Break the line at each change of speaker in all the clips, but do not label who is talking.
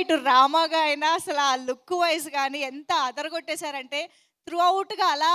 ఇటు రామాగా అయినా అసలు ఆ లుక్ వైజ్ కానీ ఎంత అదరగొట్టేశారంటే త్రూ అవుట్గా అలా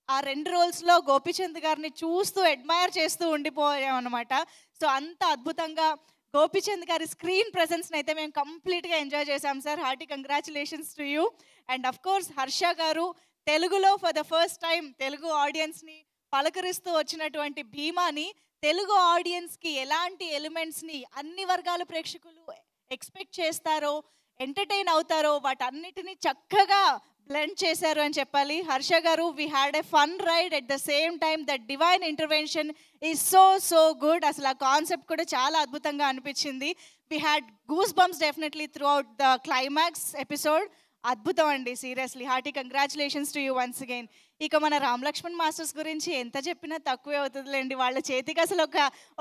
ఆ 2 రోల్స్‌లో గోపీచంద్ గారిని చూస్తూ అడ్మైర్ చేస్తూ ఉండిపోయామనమాట. సో, అంత అద్భుతంగా గోపీచంద్ గారి స్క్రీన్ ప్రెజెన్స్‌ని అయితే మేము కంప్లీట్‌గా ఎంజాయ్ చేశాం sir. Hearty congratulations to you. And of course Harsha గారు తెలుగులో for the first time Telugu ఆడియన్స్‌ని పలకరిస్తూ వచ్చినటువంటి భీమాని తెలుగు ఆడియన్స్‌కి ఎలాంటి ఎలిమెంట్స్‌ని అన్ని వర్గాల ప్రేక్షకులు ఎక్స్‌పెక్ట్ చేస్తారో, ఎంటర్‌టైన్ అవుతారో వాటన్నిటిని చక్కగా బ్లెండ్ చేశారు అని చెప్పాలి. హర్ష గారు we had a fun ride at the same time the divine intervention is so good. అసలు ఆ కాన్సెప్ట్ కూడా చాలా అద్భుతంగా అనిపించింది. We had goose bumps definitely throughout the climax episode. అద్భుతం అండి seriously. Hearty congratulations to you once again. ఇక మన రామ్ లక్ష్మణ్ మాస్టర్స్ గురించి ఎంత చెప్పినా తక్కువే అవుతుందిలేండి. వాళ్ళ చేతికి అసలు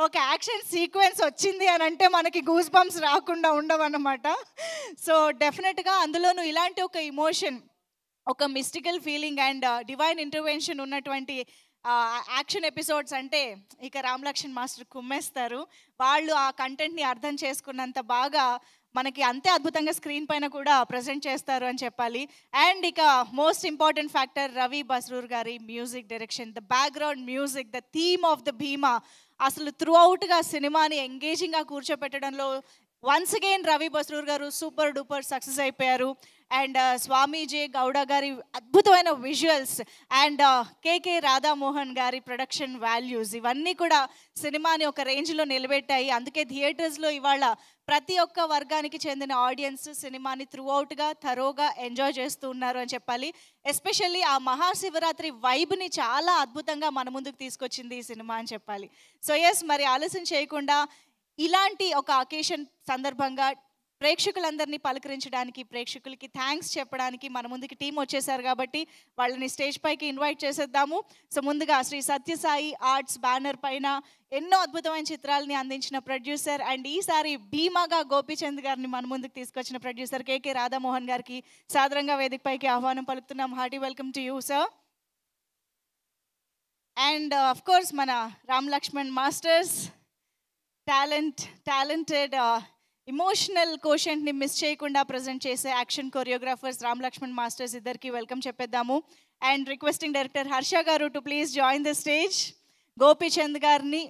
ఒక యాక్షన్ సీక్వెన్స్ వచ్చింది అని అంటే మనకి గూస్ బంప్స్ రాకుండా ఉండవన్నమాట. సో డెఫినెట్గా అందులోనూ ఇలాంటి ఒక ఇమోషన్, ఒక mystical feeling and divine intervention ఉన్నటువంటి యాక్షన్ ఎపిసోడ్స్ అంటే ఇక రామ్ లక్ష్మణ్ మాస్టర్ కుమ్మేస్తారు. వాళ్ళు ఆ కంటెంట్ని అర్థం చేసుకున్నంత బాగా మనకి అంతే అద్భుతంగా స్క్రీన్ పైన కూడా ప్రజెంట్ చేస్తారు అని చెప్పాలి. అండ్ ఇక most important factor Ravi Basrur గారి music direction, the background music, the theme of the Bheema అసలు త్రూ అవుట్గా సినిమాని ఎంగేజింగ్గా కూర్చోపెట్టడంలో వన్స్ అగైన్ రవి బస్రూర్ గారు సూపర్ డూపర్ సక్సెస్ అయిపోయారు. అండ్ స్వామి జే గౌడ గారి అద్భుతమైన విజువల్స్ అండ్ కేకే రాధామోహన్ గారి ప్రొడక్షన్ వాల్యూస్ ఇవన్నీ కూడా సినిమాని ఒక రేంజ్లో నిలబెట్టాయి. అందుకే థియేటర్స్లో ఇవాళ ప్రతి ఒక్క వర్గానికి చెందిన ఆడియన్స్ సినిమాని త్రూ అవుట్గా థరోగా ఎంజాయ్ చేస్తూ ఉన్నారు అని చెప్పాలి. ఎస్పెషల్లీ ఆ మహాశివరాత్రి వైబ్ని చాలా అద్భుతంగా మన ముందుకు తీసుకొచ్చింది ఈ సినిమా అని చెప్పాలి. సో ఎస్, మరి ఆలస్యం చేయకుండా ఇలాంటి ఒక అకేషన్ సందర్భంగా ప్రేక్షకులందరినీ పలకరించడానికి, ప్రేక్షకులకి థ్యాంక్స్ చెప్పడానికి మన ముందుకి టీం వచ్చేసారు కాబట్టి వాళ్ళని స్టేజ్ పైకి ఇన్వైట్ చేసేద్దాము. సో ముందుగా శ్రీ సత్యసాయి ఆర్ట్స్ బ్యానర్ పైన ఎన్నో అద్భుతమైన చిత్రాలని అందించిన ప్రొడ్యూసర్ అండ్ ఈసారి భీమాగా గోపీచంద్ గారిని మన ముందుకు తీసుకొచ్చిన ప్రొడ్యూసర్ కేకే రాధామోహన్ గారికి సాదరంగా వేదిక పైకి ఆహ్వానం పలుకుతున్నాం. Hearty welcome to you sir. And of course మన Ram Lakshman masters talented emotional కోషెంట్ని మిస్ చేయకుండా ప్రజెంట్ చేసే action choreographers Ram Lakshman masters ఇద్దరికి వెల్కమ్ చెప్పేద్దాము. అండ్ రిక్వెస్టింగ్ డైరెక్టర్ హర్ష గారు to please join the stage. Gopichand గారిని